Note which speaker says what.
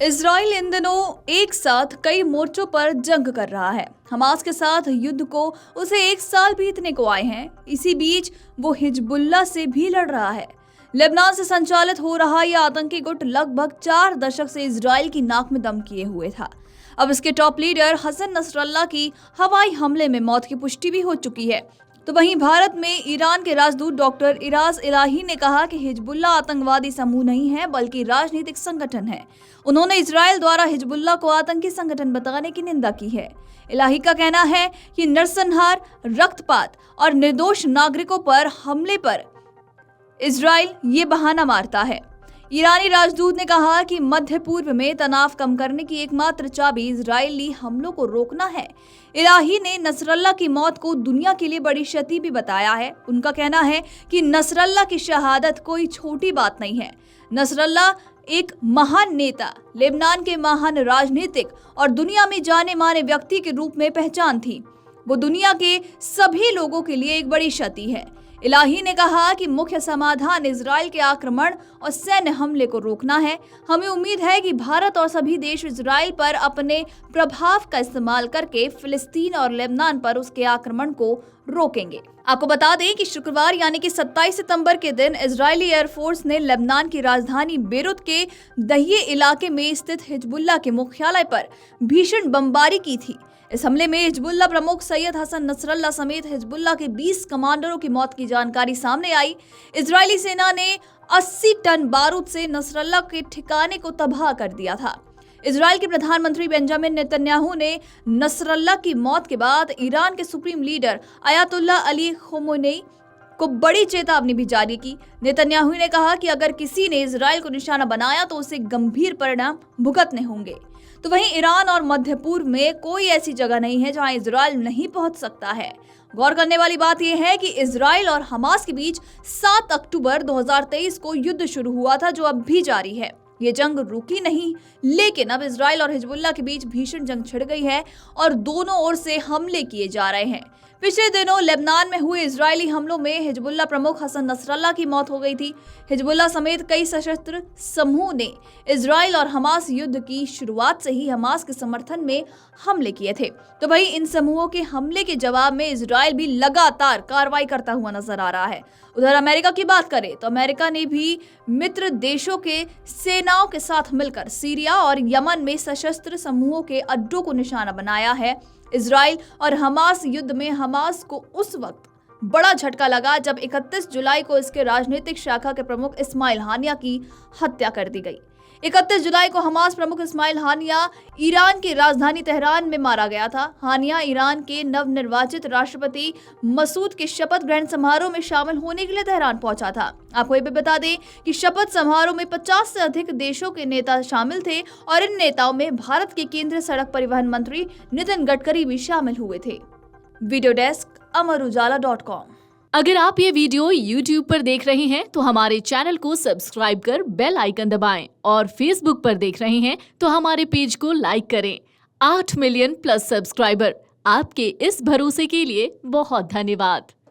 Speaker 1: Israel इन दिनों एक साथ कई मोर्चों पर जंग कर रहा है। हमास के साथ युद्ध को उसे 1 साल बीतने को आए हैं। इसी बीच वो हिजबुल्लाह से भी लड़ रहा है। लेबनान से संचालित हो रहा यह आतंकी गुट लगभग 4 दशक से इजराइल की नाक में दम किए हुए था। अब इसके टॉप लीडर हसन नसरल्लाह की हवाई हमले में मौत की पुष्टि भी हो चुकी है। तो वहीं भारत में ईरान के राजदूत डॉक्टर इराज इलाही ने कहा कि हिजबुल्लाह आतंकवादी समूह नहीं है बल्कि राजनीतिक संगठन है। उन्होंने इजराइल द्वारा हिजबुल्लाह को आतंकी संगठन बताने की निंदा की है। इलाही का कहना है कि नरसंहार, रक्तपात और निर्दोष नागरिकों पर हमले पर इजराइल ये बहाना मारता है। ईरानी राजदूत ने कहा कि मध्य पूर्व में तनाव कम करने की एकमात्र चाबी इजरायली हमलों को रोकना है। इलाही ने नसरल्लाह की मौत को दुनिया के लिए बड़ी क्षति भी बताया है। उनका कहना है कि नसरल्लाह की शहादत कोई छोटी बात नहीं है। नसरल्लाह एक महान नेता, लेबनान के महान राजनीतिक और दुनिया में जाने माने व्यक्ति के रूप में पहचान थी। वो दुनिया के सभी लोगों के लिए एक बड़ी क्षति है। इलाही ने कहा कि मुख्य समाधान इजराइल के आक्रमण और सैन्य हमले को रोकना है। हमें उम्मीद है कि भारत और सभी देश इजराइल पर अपने प्रभाव का इस्तेमाल करके फिलिस्तीन और लेबनान पर उसके आक्रमण को रोकेंगे। आपको बता दें कि शुक्रवार यानी कि 27 सितंबर के दिन इजरायली एयरफोर्स ने लेबनान की राजधानी बेरूत के दहिये इलाके में स्थित हिजबुल्लाह के मुख्यालय पर भीषण बमबारी की थी। इस हमले में हिजबुल्लाह प्रमुख सैयद हसन नसरल्लाह समेत हिजबुल्लाह के 20 कमांडरों की मौत की जानकारी सामने आई। इजरायली सेना ने 80 टन बारूद से नसरल्लाह के ठिकाने को तबाह कर दिया था। इजराइल के प्रधानमंत्री बेंजामिन नेतन्याहू ने नसरल्लाह की मौत के बाद ईरान के supreme leader Ayatollah Ali Khamenei को बड़ी चेतावनी भी जारी की। नेतन्याहू ने कहा कि अगर किसी ने इजराइल को निशाना बनाया तो उसे गंभीर परिणाम भुगतने होंगे। तो वहीं ईरान और मध्य पूर्व में कोई ऐसी जगह नहीं है जहां इजराइल नहीं पहुंच सकता है। गौर करने वाली बात यह है कि इजराइल और हमास के बीच 7 अक्टूबर 2023 को युद्ध शुरू हुआ था, जो अब भी जारी है। ये जंग रुकी नहीं, लेकिन अब इजराइल और हिजबुल्लाह के बीच भीषण जंग छिड़ गई है और दोनों ओर से हमले किए जा रहे हैं। पिछले दिनों लेबनान में हुए इजरायली हमलों में हिजबुल्लाह प्रमुख हसन नसरल्लाह की मौत हो गई थी। हिजबुल्लाह समेत कई सशस्त्र समूह ने इजराइल और हमास युद्ध की शुरुआत से ही हमास के समर्थन में हमले किए थे। तो वहीं इन समूहों के हमले के जवाब में इजराइल भी लगातार कार्रवाई करता हुआ नजर आ रहा है। उधर अमेरिका की बात करें तो अमेरिका ने भी मित्र देशों के सेनाओं के साथ मिलकर सीरिया और यमन में सशस्त्र समूहों के अड्डों को निशाना बनाया है। इजराइल और हमास युद्ध में हमास को उस वक्त बड़ा झटका लगा जब 31 जुलाई को इसके राजनीतिक शाखा के प्रमुख इस्माइल हानिया की हत्या कर दी गई। 31 जुलाई को हमास प्रमुख इस्माइल हानिया ईरान की राजधानी तेहरान में मारा गया था। हानिया ईरान के नवनिर्वाचित राष्ट्रपति मसूद के शपथ ग्रहण समारोह में शामिल होने के लिए तेहरान पहुंचा था। आपको ये भी बता दें कि शपथ समारोह में 50 से अधिक देशों के नेता शामिल थे और इन नेताओं में भारत के केंद्रीय सड़क परिवहन मंत्री नितिन गडकरी भी शामिल हुए थे। वीडियो डेस्क अमरउजाला.com।
Speaker 2: अगर आप ये वीडियो YouTube पर देख रहे हैं तो हमारे चैनल को सब्सक्राइब कर बेल आइकन दबाएं और Facebook पर देख रहे हैं तो हमारे पेज को लाइक करें। 8 मिलियन प्लस सब्सक्राइबर, आपके इस भरोसे के लिए बहुत धन्यवाद।